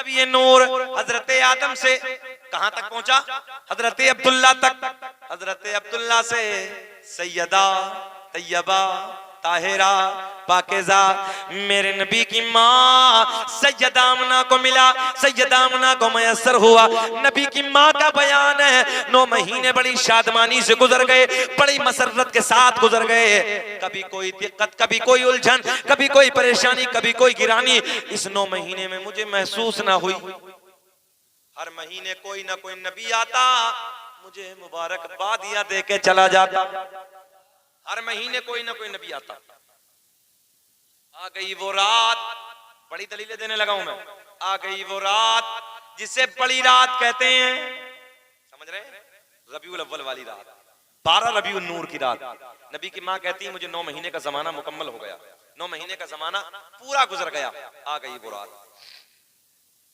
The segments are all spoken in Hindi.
अब ये नूर हजरत आदम से कहां तक पहुंचा? हजरत अब्दुल्ला तक। हजरत अब्दुल्ला से सैयदा तैयबा ताहिरा पाकिज़ा मेरे नबी की माँ सैयदा आमना को मिला। सैयदा आमना को मयसर हुआ। नबी की माँ का बयान है 9 महीने बड़ी शादमानी से गुजर गए, बड़ी मसरत के साथ गुजर गए। कभी कोई दिक्कत, कभी कोई उलझन, कभी कोई परेशानी, कभी कोई गिरानी इस 9 महीने में मुझे महसूस ना हुई। हर महीने कोई ना कोई नबी आता, मुझे मुबारकबादियां दे के चला जाता। हर महीने कोई ना कोई नबी आता। आ गई वो रात, बड़ी दलीलें देने लगा हूं मैं। आ गई वो रात जिसे बड़ी रात कहते हैं, समझ रहे हैं? रबीउल अव्वल वाली रात, 12 रबीउल नूर की रात। नबी की माँ कहती है मुझे 9 महीने का जमाना मुकम्मल हो गया, 9 महीने का जमाना पूरा गुजर गया। आ गई वो रात।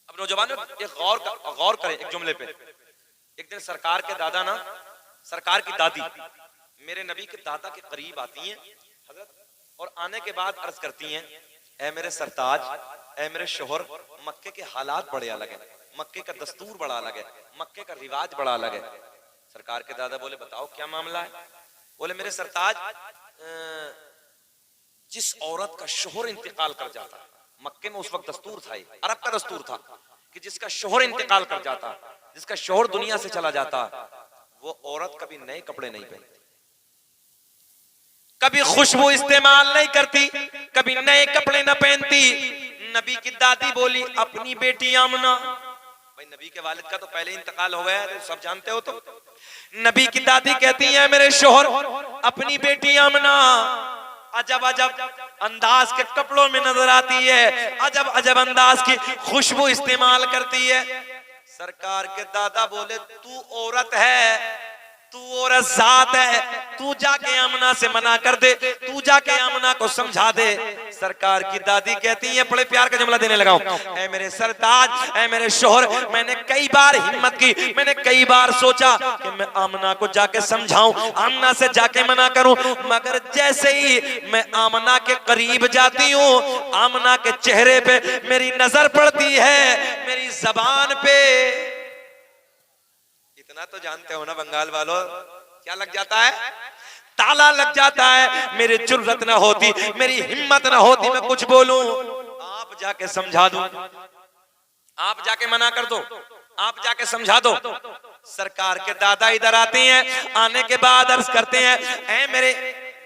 अब नौजवानों एक गौर करें एक जुमले पे। एक दिन सरकार के दादा ना, सरकार की दादी मेरे नबी के दादा के करीब आती हैं हजरत, और आने के बाद अर्ज करती हैं, ऐ मेरे सरताज, ऐ मेरे शोहर, मक्के के हालात बड़े अलग हैं, मक्के का दस्तूर बड़ा अलग है, मक्के का रिवाज बड़ा अलग है। सरकार के दादा बोले बताओ क्या मामला है? बोले मेरे सरताज, जिस औरत का शोहर इंतकाल कर जाता, मक्के में उस वक्त दस्तूर था, अरब का दस्तूर था कि जिसका शोहर इंतकाल कर जाता, जिसका शोहर दुनिया से चला जाता, वो औरत कभी नए कपड़े नहीं पहनती, कभी खुशबू इस्तेमाल नहीं करती, कभी नए कपड़े न पहनती। नबी की दादी बोली अपनी बेटी आमना, भाई नबी के वालिद का तो पहले इंतकाल हो गया, सब जानते हो। तो नबी की दादी कहती है मेरे शोहर अपनी बेटी आमना अजब अजब अंदाज के कपड़ों में नजर आती है, अजब अजब अंदाज की खुशबू इस्तेमाल करती है। सरकार के दादा बोले तू औरत है, तू औरत जात है, तू जाके आमना से मना कर दे, तू जाके आमना को समझा दे। सरकार की दादी कहती है, बड़े प्यार का जुमला देने लगा हूं, ऐ मेरे सरताज, ऐ मेरे शोहर, मैंने कई बार हिम्मत की, मैंने कई बार सोचा कि मैं आमना को जाके समझाऊं, आमना से जाके मना करूं, मगर जैसे ही मैं आमना के करीब जाती हूं, आमना के चेहरे पे मेरी नजर पड़ती है, मेरी जबान पे इतना तो जानते हो ना बंगाल वालों, क्या लग जाता है? ताला लग जाता है। मेरी जुर्रत ना होती, मेरी हिम्मत ना होती मैं कुछ बोलूं, आप जाके समझा दो, आप जाके मना कर दो, आप जाके समझा दो। सरकार के दादा इधर आते हैं, आने के बाद अर्ज करते हैं, ऐ मेरे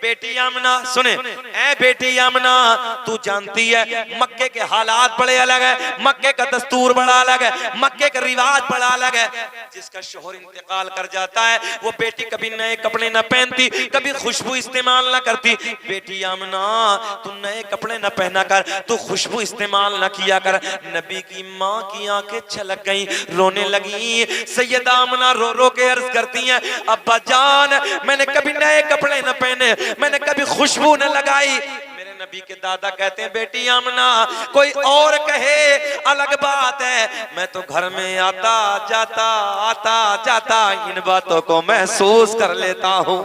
बेटी आमना सुने, ऐ बेटी आमना तू जानती है मक्के के हालात बड़े अलग है, मक्के का दस्तूर बड़ा अलग है, मक्के का रिवाज बड़ा अलग है। जिसका शोहर इंतकाल कर जाता है वो बेटी कभी नए कपड़े न पहनती, कभी खुशबू इस्तेमाल न करती। बेटी आमना तू नए कपड़े न पहना कर, तू खुशबू इस्तेमाल न किया कर। नबी की माँ की आंखें छलक गई, रोने लगी। सैयदा आमना रो रो के अर्ज करती हैं, अब्बा जान मैंने कभी नए कपड़े न पहने, मैंने कभी खुशबू न लगाई। मेरे नबी के दादा कहते हैं बेटी आमना कोई और कहे अलग बात है, मैं तो घर में आता जाता इन बातों को महसूस कर लेता हूं।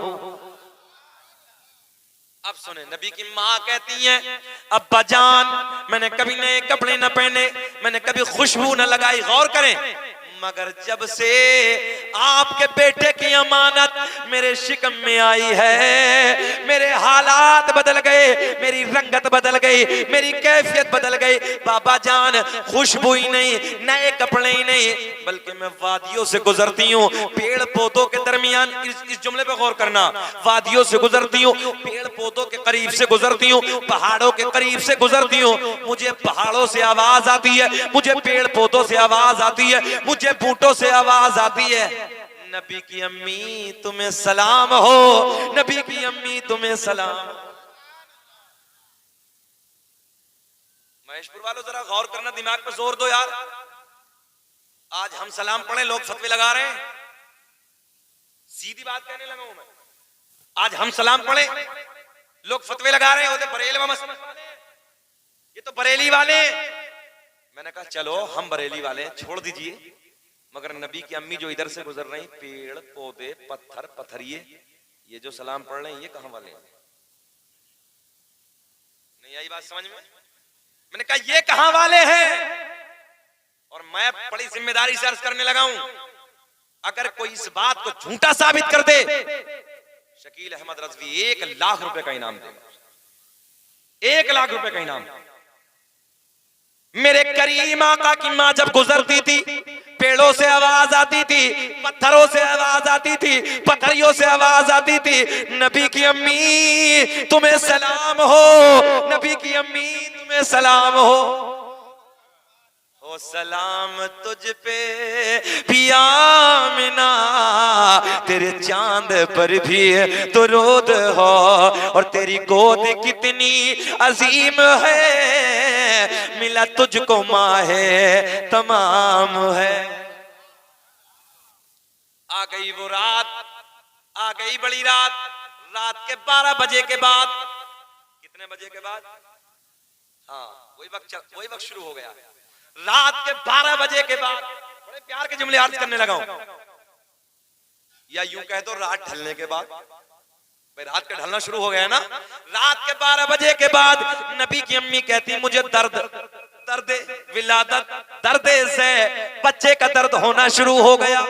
अब सुने, नबी की माँ कहती हैं, अब्बा जान मैंने कभी नए कपड़े न पहने, मैंने कभी खुशबू न लगाई, गौर करें, मगर जब से आपके बेटे की अमानत मेरे शिकम में आई है, मेरे हालात बदल गए, मेरी रंगत बदल गई, मेरी कैफियत बदल गई। बाबा जान खुशबू ही नहीं, नए कपड़े ही नहीं, बल्कि मैं वादियों से गुजरती हूँ, पेड़ पौधों के दरमियान, इस जुमले पे गौर करना, वादियों से गुजरती हूँ, पेड़ पौधों के करीब से गुजरती हूँ, पहाड़ों के करीब से गुजरती हूँ, मुझे पहाड़ों से आवाज आती है, मुझे पेड़ पौधों से आवाज आती है, मुझे बूटों से आवाज आती है, नबी की अम्मी तुम्हें सलाम हो, नबी की अम्मी तुम्हें सलाम। महेशपुर वालों जरा गौर करना, दिमाग पे जोर दो यार। आज हम सलाम पढ़े, लोग फतवे लगा रहे हैं। सीधी बात कहने लगा हूं मैं, आज हम सलाम पढ़े, लोग फतवे लगा रहे हैं, बरेली मसला, ये तो बरेली वाले। मैंने कहा चलो हम बरेली वाले छोड़ दीजिए, मगर नबी की अम्मी जो इधर से गुजर रही, पेड़ पौधे पत्थर पत्थरिए, ये जो सलाम पढ़ रहे हैं ये कहां वाले हैं? नहीं आई बात समझ में? मैंने कहा ये कहां वाले हैं? बड़ी जिम्मेदारी से अर्ज करने लगा हूं, अगर कोई इस बात को झूठा साबित कर दे, शकील अहमद रजवी 1 लाख रुपए का इनाम देगा। 1 लाख रुपए का इनाम। मेरे करीम आका की मां जब गुजरती थी, पेड़ों से आवाज आती थी, पत्थरों से आवाज आती थी, पथरियों से आवाज आती थी, नबी की अम्मी तुम्हें सलाम हो, नबी की अम्मी तुम्हें सलाम हो। ओ सलाम तुझ पे पिया मिना, तेरे चांद पर भी दुरूद हो, और तेरी गोद कितनी अजीम है, मिला तुझको माहे तमाम है। आ गई वो रात, आ गई बड़ी रात। रात के 12 बजे के बाद, कितने बजे के बाद? हाँ, वही वक्त शुरू हो गया। रात के 12 बजे के बाद बड़े प्यार के जुमले अर्ज करने लगा हूं, या यूं कह दो रात ढलने के बाद। भाई रात का ढलना शुरू हो गया ना। रात के 12 बजे के बाद नबी की अम्मी कहती मुझे दर्द विलादत, दर्द से बच्चे का दर्द होना शुरू हो गया।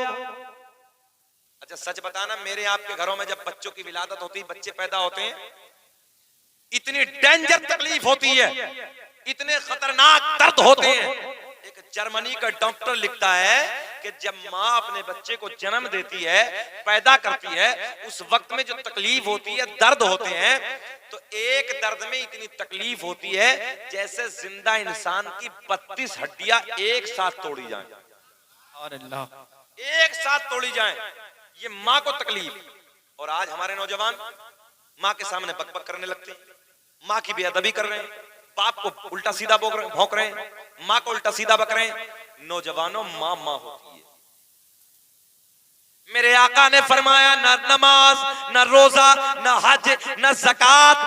अच्छा सच बताना, मेरे आपके घरों में जब बच्चों की विलादत होती, बच्चे पैदा होते हैं, इतनी डेंजर तकलीफ होती है, इतने खतरनाक दर्द होते हैं। एक जर्मनी का डॉक्टर लिखता है कि जब माँ अपने बच्चे को जन्म देती है, पैदा करती है, उस वक्त में जो तकलीफ होती है, दर्द होते हैं, तो एक दर्द में इतनी तकलीफ होती है जैसे जिंदा इंसान की 32 हड्डियां एक साथ तोड़ी जाएं। और अल्लाह, एक साथ तोड़ी जाएं, ये माँ को तकलीफ। और आज हमारे नौजवान माँ के सामने बकबक करने लगते हैं, माँ की बेअदबी कर रहे हैं, बाप को उल्टा सीधा भौंक रहे हैं, माँ को उल्टा सीधा बक रहे हैं। नौजवानों, माँ माँ होती है। मेरे आका ने फरमाया न नमाज, न रोजा, न हज, न ज़कात,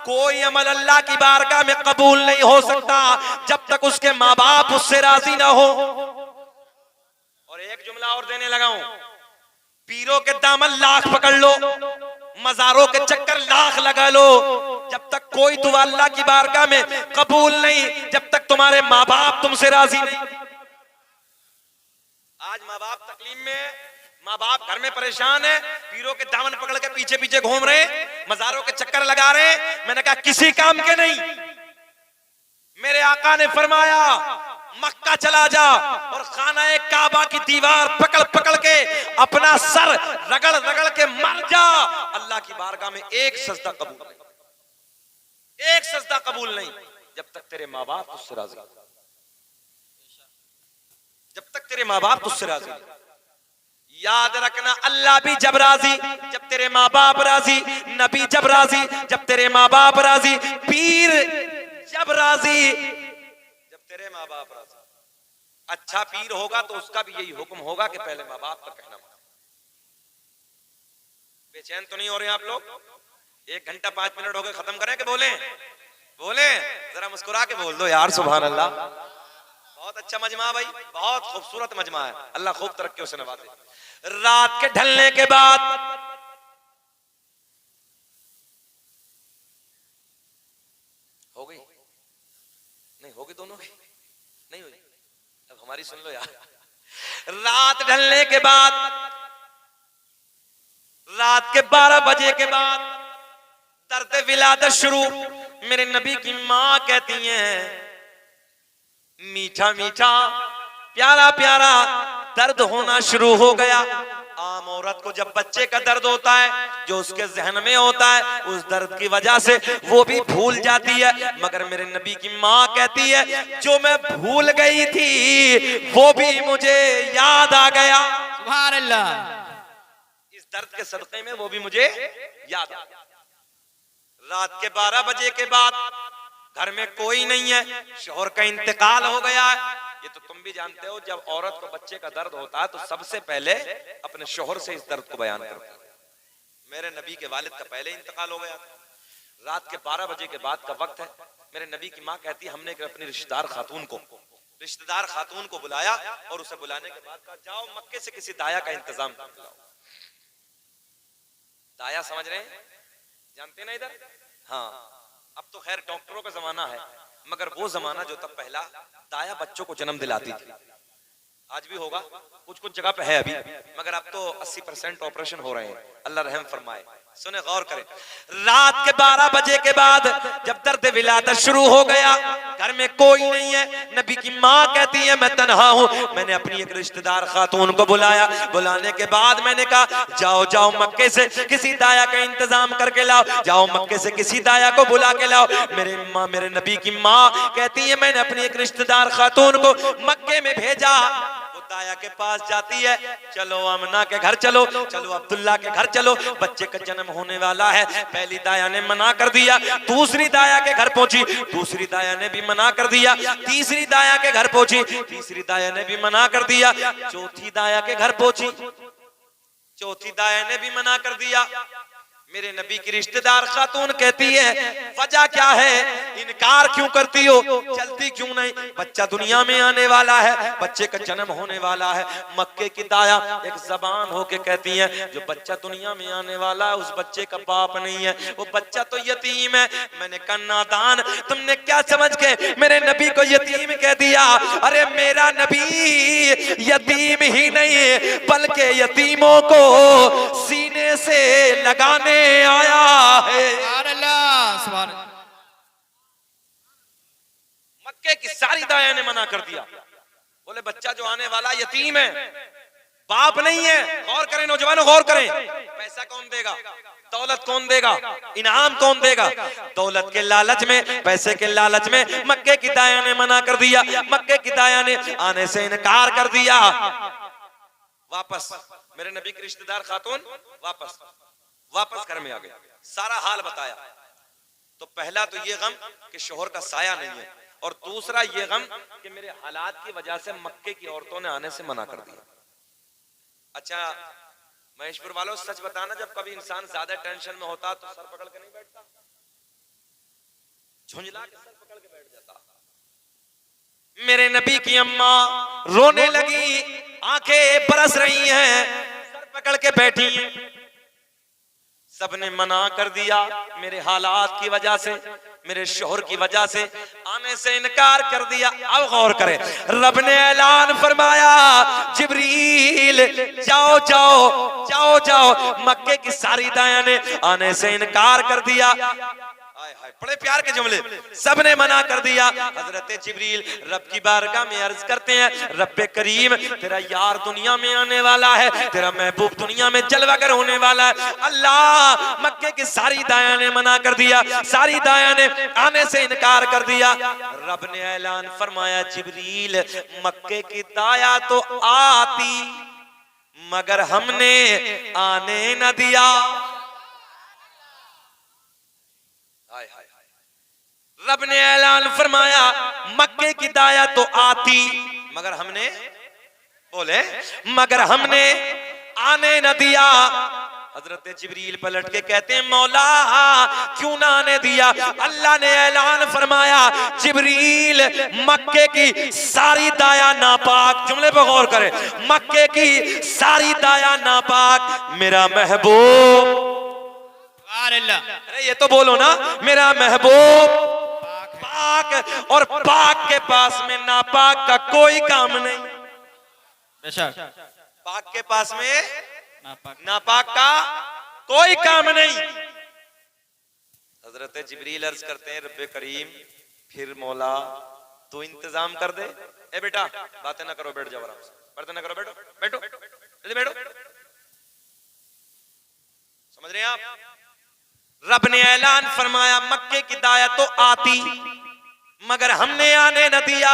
कोई अमल अल्लाह की बारगाह में कबूल नहीं हो सकता जब तक उसके माँ बाप उससे राजी ना हो। और एक जुमला और देने लगा हूं, पीरों के दामन लाख पकड़ लो, मजारों के चक्कर लाख लगा लो, जब तक कोई दुआ अल्लाह की बारगाह में कबूल नहीं, जब तक तुम्हारे माँ बाप तुमसे राजी नहीं। आज माँ बाप तकलीफ में, माँ बाप घर में परेशान है, पीरों के दामन पकड़ के पीछे पीछे घूम रहे, मजारों के चक्कर लगा रहे। मैंने कहा किसी काम के नहीं। मेरे आका ने फरमाया मक्का चला जा और खाना काबा की दीवार पकड़ पकड़ के अपना सर रगड़ रगड़ के मर जा, अल्लाह की बारगाह में एक सजदा कबूल नहीं, एक सजदा कबूल नहीं जब तक तेरे माँ बाप तुझसे राजी, जब तक तेरे माँ बाप तुझसे राजी। याद रखना, अल्लाह भी जब राजी जब तेरे माँ बाप राजी, नबी जब राजी जब तेरे माँ बाप राजी, पीर जब राजी जब तेरे माँ बाप राजी। अच्छा पीर होगा तो उसका भी यही हुक्म होगा कि पहले माँ बाप का कहना मानो। बेचैन तो नहीं हो रहे आप लोग? 1 घंटा 5 मिनट हो गए, खत्म करें कि बोले? बोले, जरा मुस्कुरा के बोल दो यार सुभान अल्लाह। बहुत अच्छा मजमा भाई, बहुत खूबसूरत मजमा है, अल्लाह खूब तरक्की से नवाजे। रात के ढलने के बाद हो गई नहीं, होगी दोनों की नहीं हुई, अब हमारी सुन लो यार। रात ढलने के बाद, रात के 12 बजे के बाद दर्द विलादत शुरू। मेरे नबी की माँ कहती हैं मीठा मीठा प्यारा प्यारा दर्द होना शुरू हो गया। आम औरत को जब बच्चे का दर्द होता है, जो उसके जहन में होता है, उस दर्द की वजह से वो भी भूल जाती है, मगर मेरे नबी की माँ कहती है जो मैं भूल गई थी वो भी मुझे याद आ गया। सुभान अल्लाह, इस दर्द के सदक़े में वो भी मुझे याद आ गया। रात के 12 बजे के बाद घर में कोई नहीं है, शौहर का इंतकाल हो गया है। ये तो तुम भी जानते हो, जब औरत को बच्चे का दर्द होता है तो सबसे पहले अपने शौहर से इस दर्द को बयान करती है। मेरे नबी के वालिद का पहले इंतकाल हो गया। रात के 12 बजे के बाद का वक्त है। मेरे नबी की माँ कहती है हमने अपनी रिश्तेदार खातून को बुलाया और उसे बुलाने के बाद कहा जाओ मक्के से किसी दाया का इंतजाम कर लाओ। दाया समझ रहे हैं, जानते ना इधर? हाँ, अब तो खैर डॉक्टरों का जमाना है, मगर वो जमाना जो तब पहला दाया बच्चों को जन्म दिलाती थी। आज भी होगा, कुछ कुछ जगह पे है अभी, मगर अब तो 80% ऑपरेशन हो रहे हैं, अल्लाह रहम फरमाए। सुने, गौर करें, रात के 12 बजे के बाद जब दर्द विलादत शुरू हो गया, घर में कोई नहीं है, नबी की माँ कहती है मैं तन्हा हूँ। मैंने अपनी एक रिश्तेदार खातून को बुलाया, बुलाने के बाद मैंने कहा जाओ जाओ मक्के से किसी दाया का इंतजाम करके लाओ, जाओ मक्के से किसी दाया को बुला के लाओ। मेरे नबी की माँ कहती है मैंने अपनी एक रिश्तेदार खातून को मक्के में भेजा, दाया के पास जाती है, चलो आमना के घर चलो, चलो अब्दुल्ला के घर चलो, बच्चे का जन्म होने वाला है। पहली दाया ने मना कर दिया, दूसरी दाया के घर पहुंची, दूसरी दाया ने भी मना कर दिया, तीसरी दाया के घर पहुंची, तीसरी दाया ने भी मना कर दिया, चौथी दाया के घर पहुंची, चौथी दाया ने भी मना कर दिया। मेरे नबी की रिश्तेदार खातून कहती है वजह क्या है, इनकार क्यों करती हो, चलती क्यों नहीं, बच्चा दुनिया में आने वाला है, बच्चे का जन्म होने वाला है। मक्के की दाया एक जबान होके कहती है जो बच्चा दुनिया में आने वाला है उस बच्चे का बाप नहीं है, वो बच्चा तो यतीम है। मैंने कहा नादान, तुमने क्या समझ के मेरे नबी को यतीम कह दिया? अरे मेरा नबी यतीम ही नहीं बल्कि यतीमों को सीने से लगाने आया है। मक्के की सारी दाया ने मना कर दिया, बोले बच्चा जो आने वाला यतीम है, बाप नहीं है। गौर करें नौजवानों, गौर करें, पैसा कौन देगा, दौलत कौन देगा, इनाम कौन देगा? दौलत के लालच में, पैसे के लालच में मक्के की दाया ने मना कर दिया, मक्के की दाया ने आने से इनकार कर दिया। वापस मेरे नबी की रिश्तेदार खातून वापस घर में आ गया, सारा हाल बताया। तो पहला तो ये गम कि शोहर का साया नहीं है, और दूसरा ये गम कि मेरे हालात की वजह से मक्के की औरतों ने आने से मना कर दिया। अच्छा महेशपुर वालों, सच बताना, जब कभी इंसान ज्यादा टेंशन में होता तो सर पकड़ के नहीं बैठता, झुंझला के सर पकड़ के बैठ जाता। मेरे नबी की अम्मा रोने लगी, आंखें बरस रही हैं, सर पकड़ के बैठी हैं। सबने मना कर दिया, मेरे हालात की वजह से, मेरे शोहर की वजह से आने से इनकार कर दिया। अब गौर करें, रब ने ऐलान फरमाया जिब्रील जाओ जाओ जाओ जाओ, मक्के की सारी दाया ने आने से इनकार कर दिया। बड़े प्यार के जुमले, सबने मना कर दिया। हजरत जिब्रील रब की बारगाह में अर्ज करते हैं, रब्बे करीम तेरा यार दुनिया में आने वाला है, तेरा महबूब दुनिया में जलवागर होने वाला है। अल्लाह, मक्के की सारी दाया ने मना कर दिया, सारी दाया ने आने से इनकार कर दिया। रब ने ऐलान फरमाया जिब्रील मक्के की दाया तो आती मगर हमने आने न दिया। रब ने ऐलान फरमाया मक्के की दाया तो आती मगर हमने, बोले मगर हमने आने न दिया। हजरत जिब्रील पलट के कहते हैं मौला क्यों ना आने दिया? अल्लाह ने ऐलान फरमाया जिब्रील मक्के की सारी दाया नापाक, जुमले पर गौर करें, मक्के की सारी दाया नापाक, मेरा महबूब, अरे ये तो बोलो ना, मेरा महबूब पाक, और पाक के पास में नापाक का कोई काम नहीं। पाक के पास में नापाक का कोई काम नहीं। हजरत जिब्रील अर्ज करते हैं रब्बे करीम फिर मौला तू इंतजाम कर दे। ए बेटा बातें ना करो, बैठ जाओ आराम से, बातें ना करो, बैठो बैठो बैठो, समझ रहे हैं आप? रब ने ऐलान फरमाया मक्के की दाया तो आती मगर हमने आने न दिया।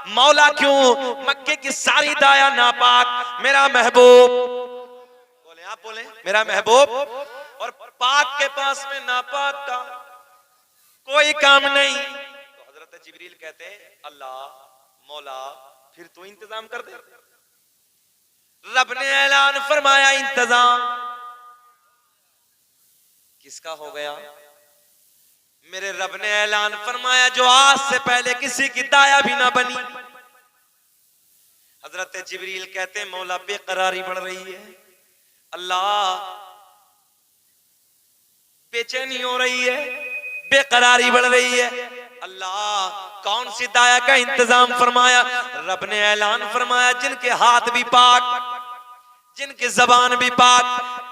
मौला क्यों? मक्के की सारी दाया नापाक, मेरा महबूब, बोले आप बोले, मेरा महबूब, और पाक के पास में नापाक का कोई काम नहीं। तो हजरत जिब्रील कहते हैं अल्लाह मौला फिर तू इंतजाम कर दे। रब ने ऐलान फरमाया इंतजाम किसका हो गया? मेरे रब ने ऐलान फरमाया जो आज से पहले किसी की दाया भी ना बनी। हजरत जिब्रील कहते मौला बेकरारी बढ़ रही है, अल्लाह बेचैनी हो रही है, बेकरारी बढ़ रही है। अल्लाह कौन सी दाया का इंतजाम फरमाया? रब ने ऐलान फरमाया जिनके हाथ भी पाक, जिनकी जबान भी पाक,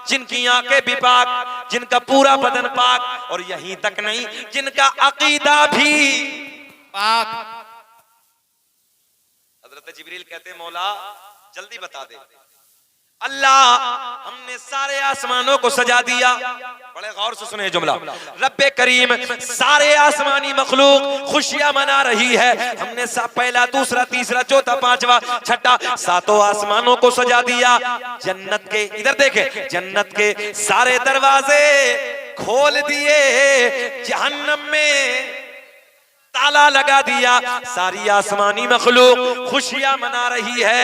जिनकी आंखें भी पाक, जिनका पूरा बदन पाक, और यहीं तक नहीं जिनका अकीदा भी पाक। हजरत जिब्रील कहते मौला जल्दी बता दे। अल्लाह हमने सारे आसमानों को सजा दिया। बड़े गौर से सुने जुमला। रब्बे करीम सारे आसमानी मखलूक खुशियां मना रही है। हमने पहला, दूसरा, तीसरा, चौथा, पांचवा, छठा, सातों आसमानों को सजा दिया। जन्नत के, इधर देखे, जन्नत के सारे दरवाजे खोल दिए, जहन्नम में ताला लगा दिया। सारी आसमानी मखलूक खुशियां मना रही है,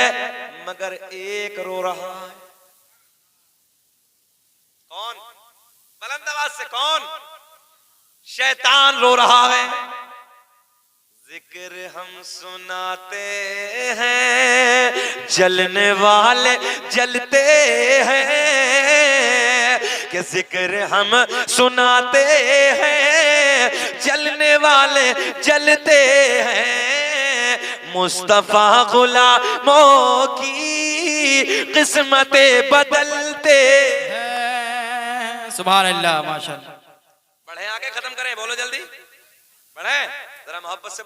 मगर एक रो रहा है। कौन? बुलंद आवाज से कौन? शैतान रो रहा है। जिक्र हम सुनाते हैं, जलने वाले जलते हैं, कि जिक्र हम सुनाते हैं, जलने वाले जलते हैं। मुस्तफा गुलामों की किस्मतें बदलते हैं। सुभान अल्लाह, माशाअल्लाह। बढ़े आगे, खत्म करें, बोलो जल्दी बढ़े, जरा मोहब्बत से।